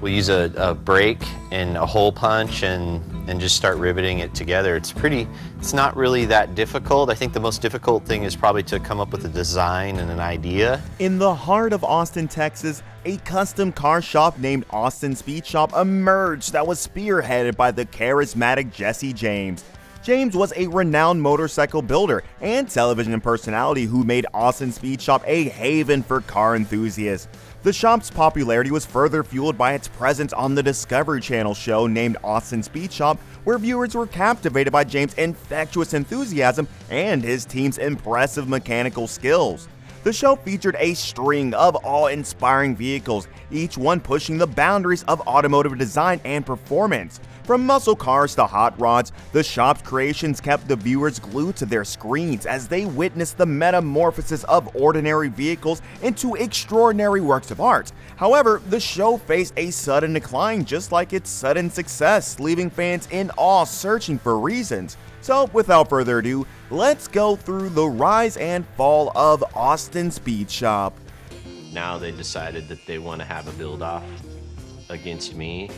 We use a brake and a hole punch and just start riveting it together. It's not really that difficult. I think the most difficult thing is probably to come up with a design and an idea. In the heart of Austin, Texas, a custom car shop named Austin Speed Shop emerged that was spearheaded by the charismatic Jesse James. James was a renowned motorcycle builder and television personality who made Austin Speed Shop a haven for car enthusiasts. The shop's popularity was further fueled by its presence on the Discovery Channel show named Austin Speed Shop, where viewers were captivated by James' infectious enthusiasm and his team's impressive mechanical skills. The show featured a string of awe-inspiring vehicles, each one pushing the boundaries of automotive design and performance. From muscle cars to hot rods, the shop's creations kept the viewers glued to their screens as they witnessed the metamorphosis of ordinary vehicles into extraordinary works of art. However, the show faced a sudden decline just like its sudden success, leaving fans in awe searching for reasons. So, without further ado, let's go through the rise and fall of Austin Speed Shop. Now they decided that they want to have a build-off against me.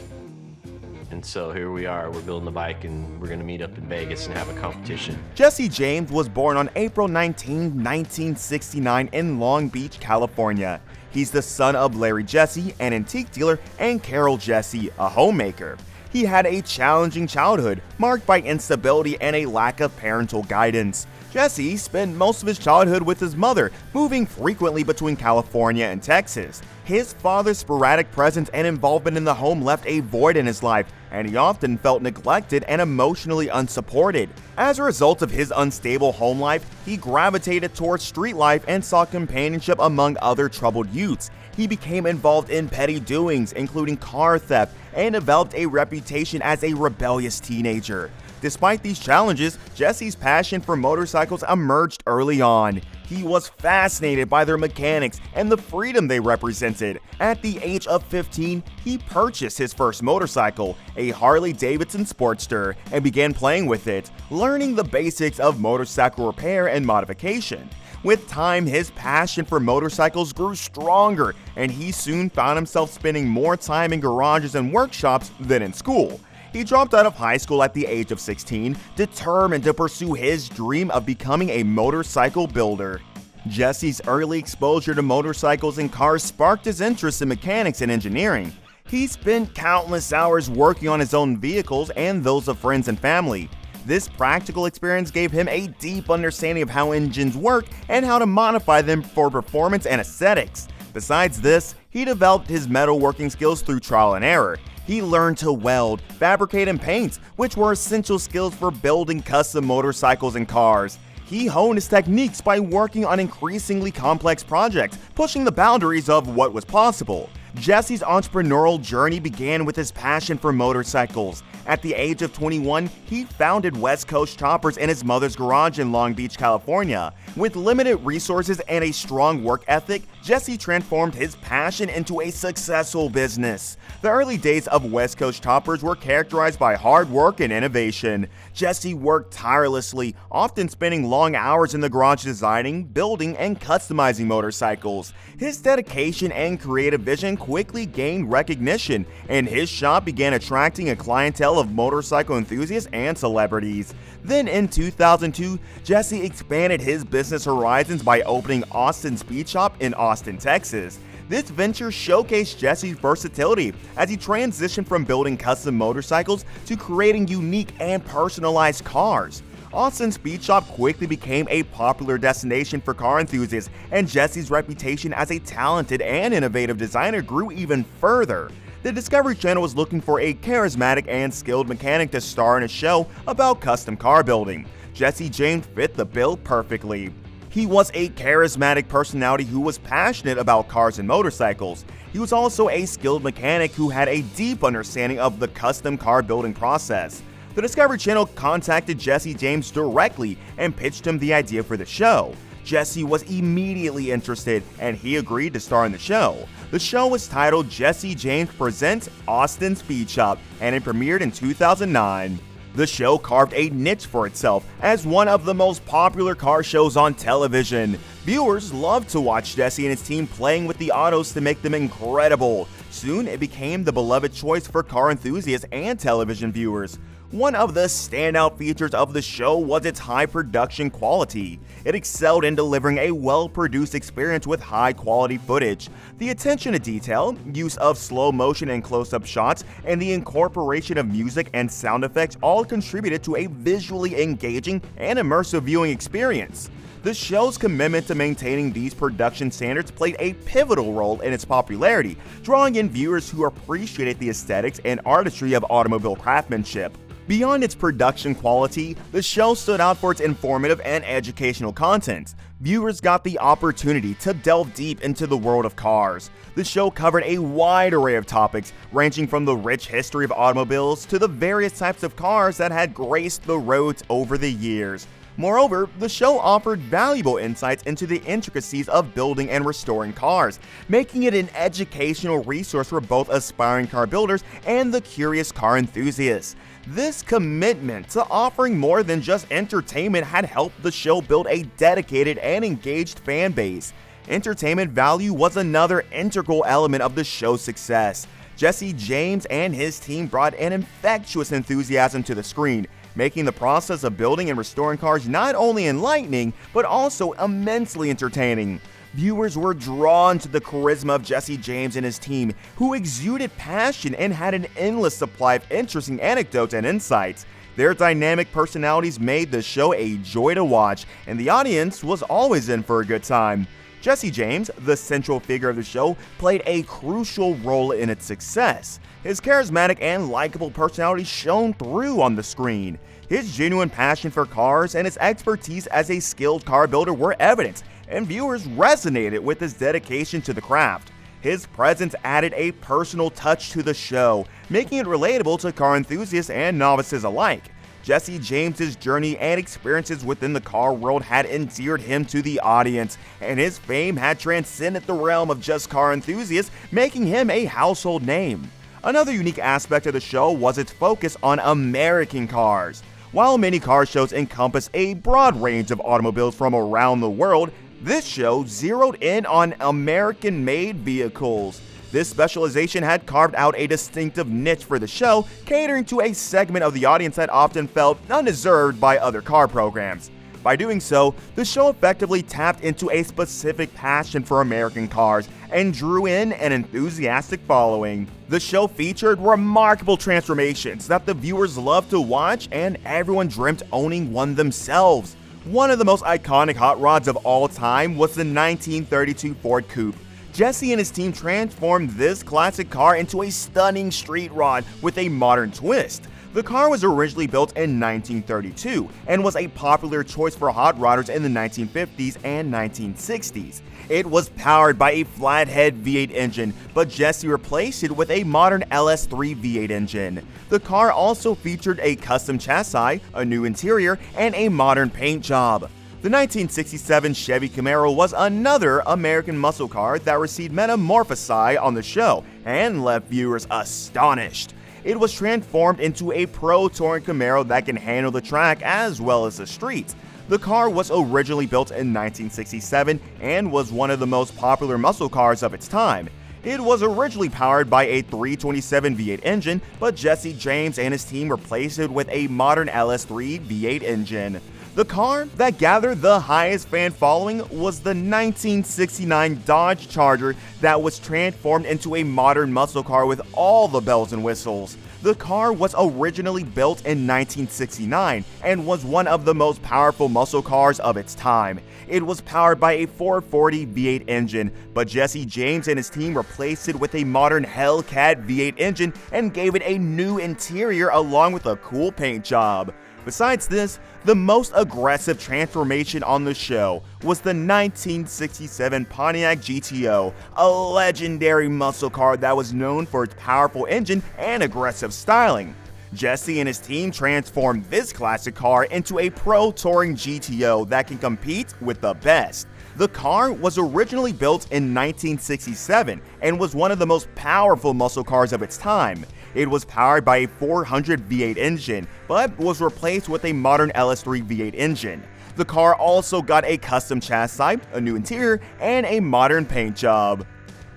And so here we are, we're building the bike and we're going to meet up in Vegas and have a competition. Jesse James was born on April 19, 1969 in Long Beach, California. He's the son of Larry Jesse, an antique dealer, and Carol Jesse, a homemaker. He had a challenging childhood, marked by instability and a lack of parental guidance. Jesse spent most of his childhood with his mother, moving frequently between California and Texas. His father's sporadic presence and involvement in the home left a void in his life, and he often felt neglected and emotionally unsupported. As a result of his unstable home life, he gravitated towards street life and sought companionship among other troubled youths. He became involved in petty doings, including car theft, and developed a reputation as a rebellious teenager. Despite these challenges, Jesse's passion for motorcycles emerged early on. He was fascinated by their mechanics and the freedom they represented. At the age of 15, he purchased his first motorcycle, a Harley-Davidson Sportster, and began playing with it, learning the basics of motorcycle repair and modification. With time, his passion for motorcycles grew stronger, and he soon found himself spending more time in garages and workshops than in school. He dropped out of high school at the age of 16, determined to pursue his dream of becoming a motorcycle builder. Jesse's early exposure to motorcycles and cars sparked his interest in mechanics and engineering. He spent countless hours working on his own vehicles and those of friends and family. This practical experience gave him a deep understanding of how engines work and how to modify them for performance and aesthetics. Besides this, he developed his metalworking skills through trial and error. He learned to weld, fabricate, and paint, which were essential skills for building custom motorcycles and cars. He honed his techniques by working on increasingly complex projects, pushing the boundaries of what was possible. Jesse's entrepreneurial journey began with his passion for motorcycles. At the age of 21, he founded West Coast Choppers in his mother's garage in Long Beach, California. With limited resources and a strong work ethic, Jesse transformed his passion into a successful business. The early days of West Coast Choppers were characterized by hard work and innovation. Jesse worked tirelessly, often spending long hours in the garage designing, building, and customizing motorcycles. His dedication and creative vision quickly gained recognition, and his shop began attracting a clientele of motorcycle enthusiasts and celebrities. Then in 2002, Jesse expanded his business horizons by opening Austin Speed Shop in Austin, Texas. This venture showcased Jesse's versatility as he transitioned from building custom motorcycles to creating unique and personalized cars. Austin Speed Shop quickly became a popular destination for car enthusiasts, and Jesse's reputation as a talented and innovative designer grew even further. The Discovery Channel was looking for a charismatic and skilled mechanic to star in a show about custom car building. Jesse James fit the bill perfectly. He was a charismatic personality who was passionate about cars and motorcycles. He was also a skilled mechanic who had a deep understanding of the custom car building process. The Discovery Channel contacted Jesse James directly and pitched him the idea for the show. Jesse was immediately interested, and he agreed to star in the show. The show was titled Jesse James Presents Austin Speed Shop, and it premiered in 2009. The show carved a niche for itself as one of the most popular car shows on television. Viewers loved to watch Jesse and his team playing with the autos to make them incredible. Soon, it became the beloved choice for car enthusiasts and television viewers. One of the standout features of the show was its high production quality. It excelled in delivering a well-produced experience with high-quality footage. The attention to detail, use of slow motion and close-up shots, and the incorporation of music and sound effects all contributed to a visually engaging and immersive viewing experience. The show's commitment to maintaining these production standards played a pivotal role in its popularity, drawing in viewers who appreciated the aesthetics and artistry of automobile craftsmanship. Beyond its production quality, the show stood out for its informative and educational content. Viewers got the opportunity to delve deep into the world of cars. The show covered a wide array of topics, ranging from the rich history of automobiles to the various types of cars that had graced the roads over the years. Moreover, the show offered valuable insights into the intricacies of building and restoring cars, making it an educational resource for both aspiring car builders and the curious car enthusiasts. This commitment to offering more than just entertainment had helped the show build a dedicated and engaged fan base. Entertainment value was another integral element of the show's success. Jesse James and his team brought an infectious enthusiasm to the screen, making the process of building and restoring cars not only enlightening, but also immensely entertaining. Viewers were drawn to the charisma of Jesse James and his team, who exuded passion and had an endless supply of interesting anecdotes and insights. Their dynamic personalities made the show a joy to watch, and the audience was always in for a good time. Jesse James, the central figure of the show, played a crucial role in its success. His charismatic and likable personality shone through on the screen. His genuine passion for cars and his expertise as a skilled car builder were evident, and viewers resonated with his dedication to the craft. His presence added a personal touch to the show, making it relatable to car enthusiasts and novices alike. Jesse James's journey and experiences within the car world had endeared him to the audience, and his fame had transcended the realm of just car enthusiasts, making him a household name. Another unique aspect of the show was its focus on American cars. While many car shows encompass a broad range of automobiles from around the world, this show zeroed in on American-made vehicles. This specialization had carved out a distinctive niche for the show, catering to a segment of the audience that often felt undeserved by other car programs. By doing so, the show effectively tapped into a specific passion for American cars and drew in an enthusiastic following. The show featured remarkable transformations that the viewers loved to watch, and everyone dreamt owning one themselves. One of the most iconic hot rods of all time was the 1932 Ford Coupe. Jesse and his team transformed this classic car into a stunning street rod with a modern twist. The car was originally built in 1932 and was a popular choice for hot rodders in the 1950s and 1960s. It was powered by a flathead V8 engine, but Jesse replaced it with a modern LS3 V8 engine. The car also featured a custom chassis, a new interior, and a modern paint job. The 1967 Chevy Camaro was another American muscle car that received metamorphosis on the show and left viewers astonished. It was transformed into a pro touring Camaro that can handle the track as well as the streets. The car was originally built in 1967 and was one of the most popular muscle cars of its time. It was originally powered by a 327 V8 engine, but Jesse James and his team replaced it with a modern LS3 V8 engine. The car that gathered the highest fan following was the 1969 Dodge Charger that was transformed into a modern muscle car with all the bells and whistles. The car was originally built in 1969 and was one of the most powerful muscle cars of its time. It was powered by a 440 V8 engine, but Jesse James and his team replaced it with a modern Hellcat V8 engine and gave it a new interior along with a cool paint job. Besides this, the most aggressive transformation on the show was the 1967 Pontiac GTO, a legendary muscle car that was known for its powerful engine and aggressive styling. Jesse and his team transformed this classic car into a pro touring GTO that can compete with the best. The car was originally built in 1967 and was one of the most powerful muscle cars of its time. It was powered by a 400 V8 engine, but was replaced with a modern LS3 V8 engine. The car also got a custom chassis, a new interior, and a modern paint job.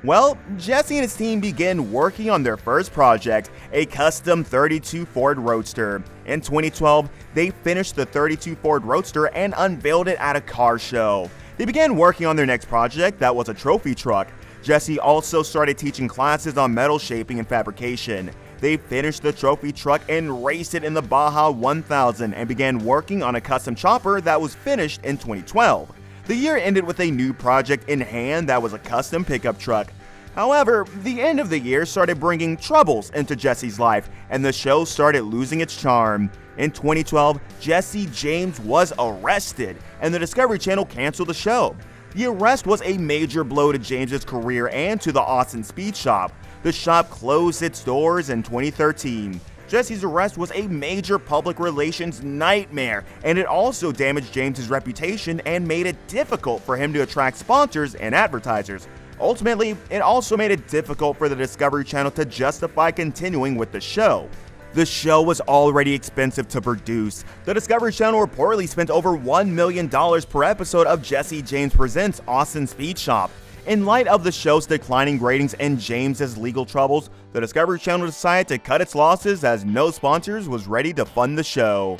Well, Jesse and his team began working on their first project, a custom 32 Ford Roadster. In 2012, they finished the 32 Ford Roadster and unveiled it at a car show. They began working on their next project that was a trophy truck. Jesse also started teaching classes on metal shaping and fabrication. They finished the trophy truck and raced it in the Baja 1000 and began working on a custom chopper that was finished in 2012. The year ended with a new project in hand that was a custom pickup truck. However, the end of the year started bringing troubles into Jesse's life, and the show started losing its charm. In 2012, Jesse James was arrested, and the Discovery Channel canceled the show. The arrest was a major blow to James's career and to the Austin Speed Shop. The shop closed its doors in 2013. Jesse's arrest was a major public relations nightmare, and it also damaged James's reputation and made it difficult for him to attract sponsors and advertisers. Ultimately, it also made it difficult for the Discovery Channel to justify continuing with the show. The show was already expensive to produce. The Discovery Channel reportedly spent over $1 million per episode of Jesse James Presents Austin Speed Shop. In light of the show's declining ratings and James's legal troubles, the Discovery Channel decided to cut its losses as no sponsors was ready to fund the show.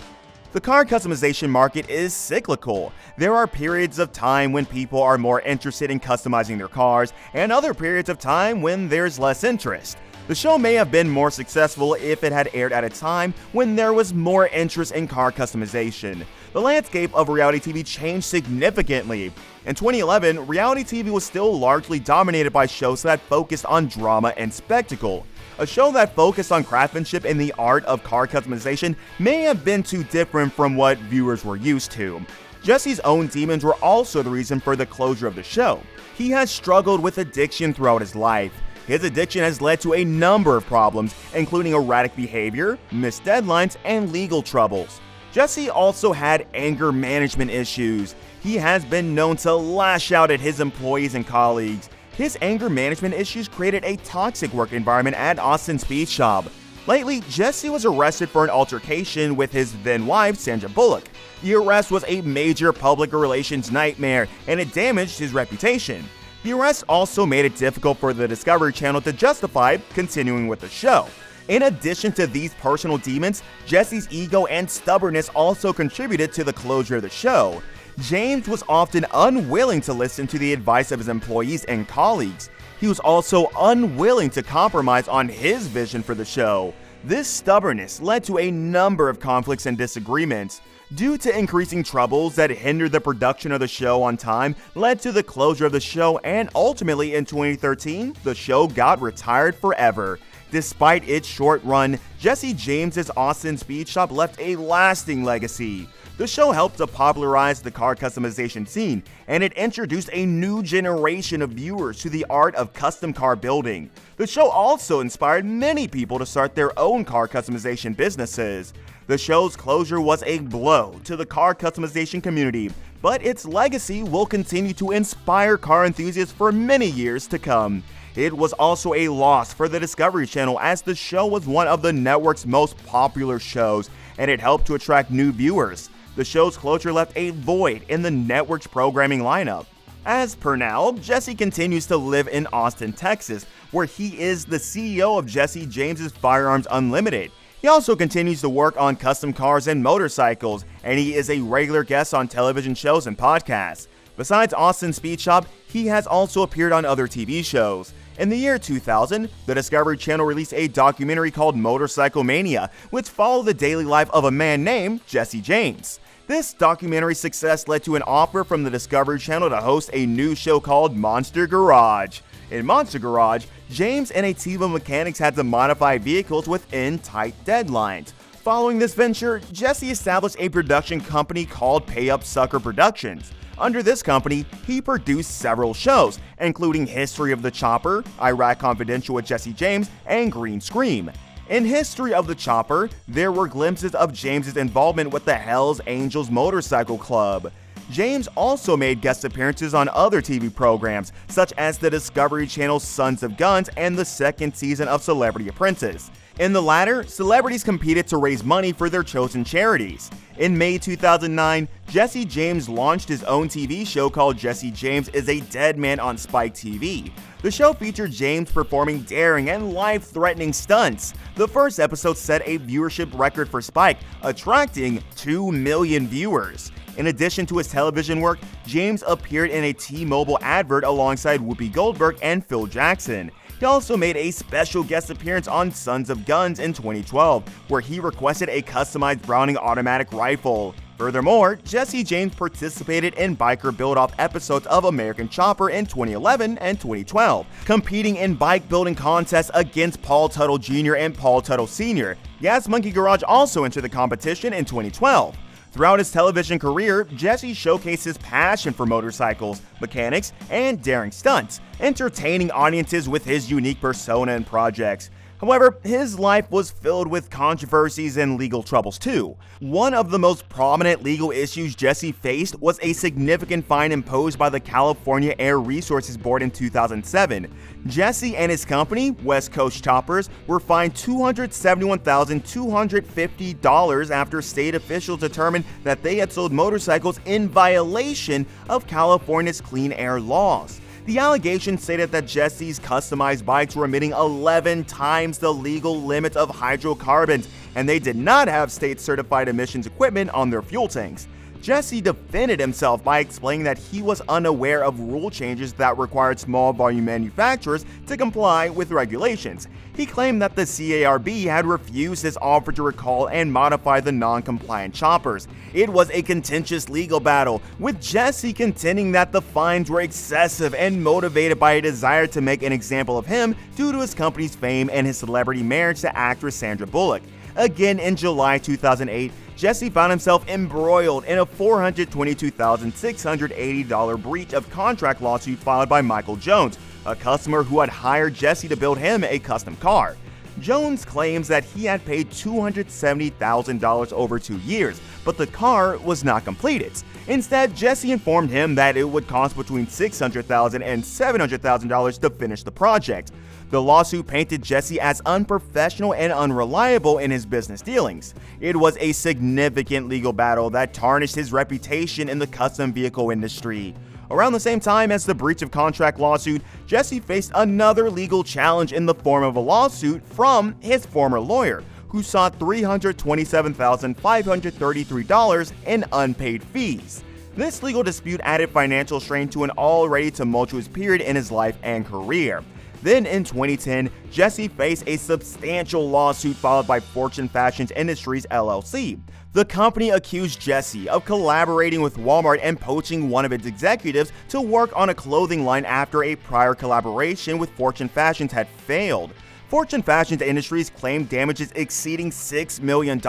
The car customization market is cyclical. There are periods of time when people are more interested in customizing their cars, and other periods of time when there's less interest. The show may have been more successful if it had aired at a time when there was more interest in car customization. The landscape of reality TV changed significantly. In 2011, reality TV was still largely dominated by shows that focused on drama and spectacle. A show that focused on craftsmanship and the art of car customization may have been too different from what viewers were used to. Jesse's own demons were also the reason for the closure of the show. He has struggled with addiction throughout his life. His addiction has led to a number of problems, including erratic behavior, missed deadlines, and legal troubles. Jesse also had anger management issues. He has been known to lash out at his employees and colleagues. His anger management issues created a toxic work environment at Austin Speed Shop. Lately, Jesse was arrested for an altercation with his then-wife, Sandra Bullock. The arrest was a major public relations nightmare, and it damaged his reputation. The arrest also made it difficult for the Discovery Channel to justify continuing with the show. In addition to these personal demons, Jesse's ego and stubbornness also contributed to the closure of the show. James was often unwilling to listen to the advice of his employees and colleagues. He was also unwilling to compromise on his vision for the show. This stubbornness led to a number of conflicts and disagreements. Due to increasing troubles that hindered the production of the show on time, led to the closure of the show, and ultimately in 2013, the show got retired forever. Despite its short run, Jesse James's Austin Speed Shop left a lasting legacy. The show helped to popularize the car customization scene, and it introduced a new generation of viewers to the art of custom car building. The show also inspired many people to start their own car customization businesses. The show's closure was a blow to the car customization community, but its legacy will continue to inspire car enthusiasts for many years to come. It was also a loss for the Discovery Channel, as the show was one of the network's most popular shows, and it helped to attract new viewers. The show's closure left a void in the network's programming lineup. As per now, Jesse continues to live in Austin, Texas, where he is the CEO of Jesse James's Firearms Unlimited. He also continues to work on custom cars and motorcycles, and he is a regular guest on television shows and podcasts. Besides Austin Speed Shop, he has also appeared on other TV shows. In the year 2000, the Discovery Channel released a documentary called Motorcycle Mania, which followed the daily life of a man named Jesse James. This documentary success led to an offer from the Discovery Channel to host a new show called Monster Garage. In Monster Garage, James and a team of mechanics had to modify vehicles within tight deadlines. Following this venture, Jesse established a production company called Pay Up Sucker Productions. Under this company, he produced several shows, including History of the Chopper, Iraq Confidential with Jesse James, and Green Scream. In History of the Chopper, there were glimpses of James's involvement with the Hells Angels Motorcycle Club. James also made guest appearances on other TV programs, such as the Discovery Channel's Sons of Guns and the second season of Celebrity Apprentice. In the latter, celebrities competed to raise money for their chosen charities. In May 2009, Jesse James launched his own TV show called Jesse James is a Dead Man on Spike TV. The show featured James performing daring and life-threatening stunts. The first episode set a viewership record for Spike, attracting 2 million viewers. In addition to his television work, James appeared in a T-Mobile advert alongside Whoopi Goldberg and Phil Jackson. He also made a special guest appearance on Sons of Guns in 2012, where he requested a customized Browning automatic rifle. Furthermore, Jesse James participated in biker build-off episodes of American Chopper in 2011 and 2012, competing in bike building contests against Paul Tuttle Jr. and Paul Tuttle Sr. Gas Monkey Garage also entered the competition in 2012. Throughout his television career, Jesse showcased his passion for motorcycles, mechanics, and daring stunts, entertaining audiences with his unique persona and projects. However, his life was filled with controversies and legal troubles too. One of the most prominent legal issues Jesse faced was a significant fine imposed by the California Air Resources Board in 2007. Jesse and his company, West Coast Choppers, were fined $271,250 after state officials determined that they had sold motorcycles in violation of California's clean air laws. The allegation stated that Jesse's customized bikes were emitting 11 times the legal limit of hydrocarbons, and they did not have state-certified emissions equipment on their fuel tanks. Jesse defended himself by explaining that he was unaware of rule changes that required small volume manufacturers to comply with regulations. He claimed that the CARB had refused his offer to recall and modify the non-compliant choppers. It was a contentious legal battle, with Jesse contending that the fines were excessive and motivated by a desire to make an example of him due to his company's fame and his celebrity marriage to actress Sandra Bullock. Again in July 2008, Jesse found himself embroiled in a $422,680 breach of contract lawsuit filed by Michael Jones, a customer who had hired Jesse to build him a custom car. Jones claims that he had paid $270,000 over 2 years, but the car was not completed. Instead, Jesse informed him that it would cost between $600,000 and $700,000 to finish the project. The lawsuit painted Jesse as unprofessional and unreliable in his business dealings. It was a significant legal battle that tarnished his reputation in the custom vehicle industry. Around the same time as the breach of contract lawsuit, Jesse faced another legal challenge in the form of a lawsuit from his former lawyer, who sought $327,533 in unpaid fees. This legal dispute added financial strain to an already tumultuous period in his life and career. Then in 2010, Jesse faced a substantial lawsuit filed by Fortune Fashion Industries LLC. The company accused Jesse of collaborating with Walmart and poaching one of its executives to work on a clothing line after a prior collaboration with Fortune Fashions had failed. Fortune Fashion Industries claimed damages exceeding $6 million,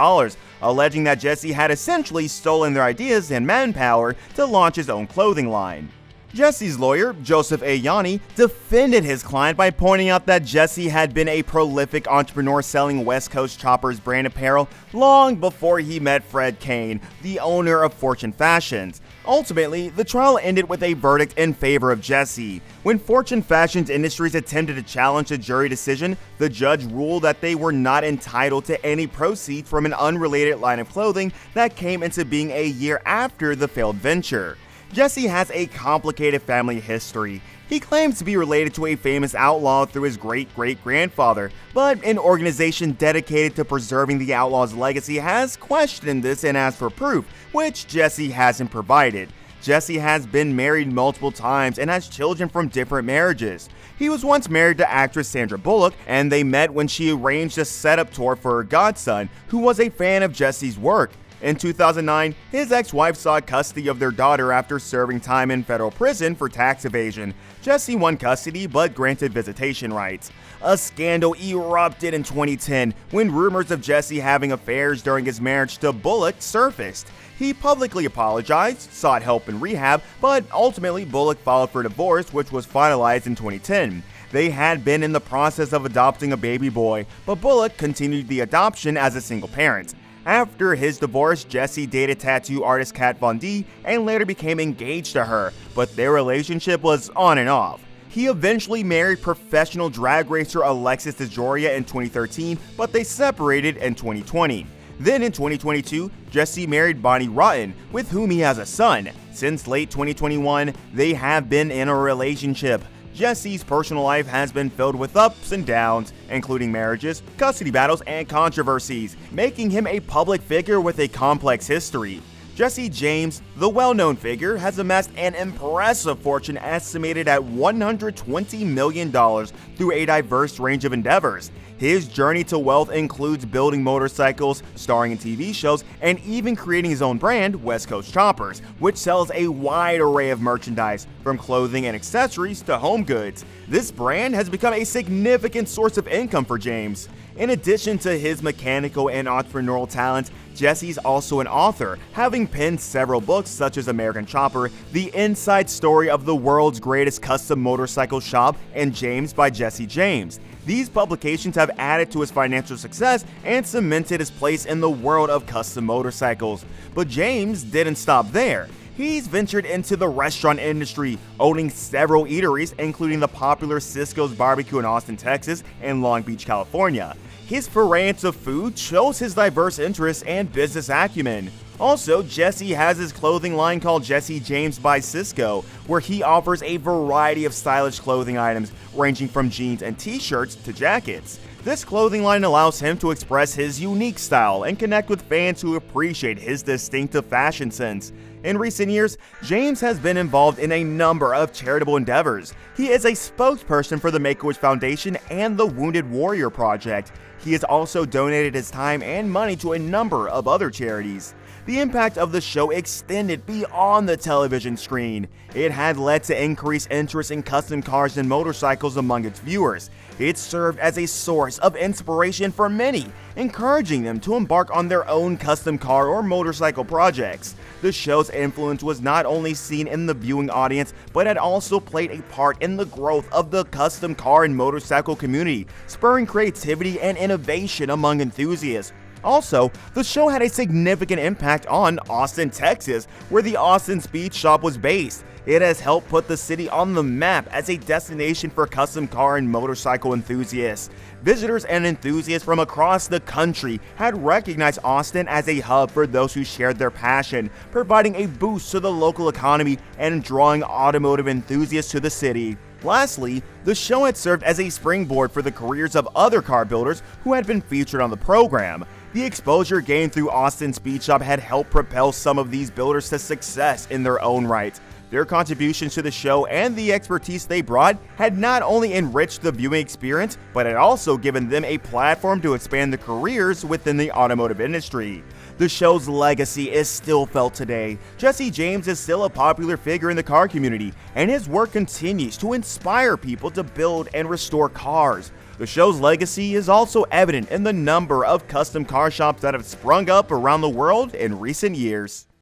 alleging that Jesse had essentially stolen their ideas and manpower to launch his own clothing line. Jesse's lawyer, Joseph A. Yanni, defended his client by pointing out that Jesse had been a prolific entrepreneur selling West Coast Choppers brand apparel long before he met Fred Kane, the owner of Fortune Fashions. Ultimately, the trial ended with a verdict in favor of Jesse. When Fortune Fashion Industries attempted to challenge the jury decision, the judge ruled that they were not entitled to any proceeds from an unrelated line of clothing that came into being a year after the failed venture. Jesse has a complicated family history. He claims to be related to a famous outlaw through his great-great-grandfather, but an organization dedicated to preserving the outlaw's legacy has questioned this and asked for proof, which Jesse hasn't provided. Jesse has been married multiple times and has children from different marriages. He was once married to actress Sandra Bullock, and they met when she arranged a setup tour for her godson, who was a fan of Jesse's work. In 2009, his ex-wife sought custody of their daughter after serving time in federal prison for tax evasion. Jesse won custody but granted visitation rights. A scandal erupted in 2010 when rumors of Jesse having affairs during his marriage to Bullock surfaced. He publicly apologized, sought help in rehab, but ultimately Bullock filed for divorce, which was finalized in 2010. They had been in the process of adopting a baby boy, but Bullock continued the adoption as a single parent. After his divorce, Jesse dated tattoo artist Kat Von D and later became engaged to her, but their relationship was on and off. He eventually married professional drag racer Alexis DeJoria in 2013, but they separated in 2020. Then in 2022, Jesse married Bonnie Rotten, with whom he has a son. Since late 2021, they have been in a relationship. Jesse's personal life has been filled with ups and downs, including marriages, custody battles, and controversies, making him a public figure with a complex history. Jesse James, the well-known figure, has amassed an impressive fortune estimated at $120 million through a diverse range of endeavors. His journey to wealth includes building motorcycles, starring in TV shows, and even creating his own brand, West Coast Choppers, which sells a wide array of merchandise, from clothing and accessories to home goods. This brand has become a significant source of income for James. In addition to his mechanical and entrepreneurial talents, Jesse's also an author, having penned several books such as American Chopper, The Inside Story of the World's Greatest Custom Motorcycle Shop, and James by Jesse James. These publications have added to his financial success and cemented his place in the world of custom motorcycles. But James didn't stop there. He's ventured into the restaurant industry, owning several eateries, including the popular Cisco's Barbecue in Austin, Texas, and Long Beach, California. His foray into food shows his diverse interests and business acumen. Also, Jesse has his clothing line called Jesse James by Cisco, where he offers a variety of stylish clothing items, ranging from jeans and t-shirts to jackets. This clothing line allows him to express his unique style and connect with fans who appreciate his distinctive fashion sense. In recent years, James has been involved in a number of charitable endeavors. He is a spokesperson for the Make-A-Wish Foundation and the Wounded Warrior Project. He has also donated his time and money to a number of other charities. The impact of the show extended beyond the television screen. It had led to increased interest in custom cars and motorcycles among its viewers. It served as a source of inspiration for many, encouraging them to embark on their own custom car or motorcycle projects. The show's influence was not only seen in the viewing audience, but had also played a part in the growth of the custom car and motorcycle community, spurring creativity and innovation among enthusiasts. Also, the show had a significant impact on Austin, Texas, where the Austin Speed Shop was based. It has helped put the city on the map as a destination for custom car and motorcycle enthusiasts. Visitors and enthusiasts from across the country had recognized Austin as a hub for those who shared their passion, providing a boost to the local economy and drawing automotive enthusiasts to the city. Lastly, the show had served as a springboard for the careers of other car builders who had been featured on the program. The exposure gained through Austin Speed Shop had helped propel some of these builders to success in their own right. Their contributions to the show and the expertise they brought had not only enriched the viewing experience, but had also given them a platform to expand their careers within the automotive industry. The show's legacy is still felt today. Jesse James is still a popular figure in the car community, and his work continues to inspire people to build and restore cars. The show's legacy is also evident in the number of custom car shops that have sprung up around the world in recent years.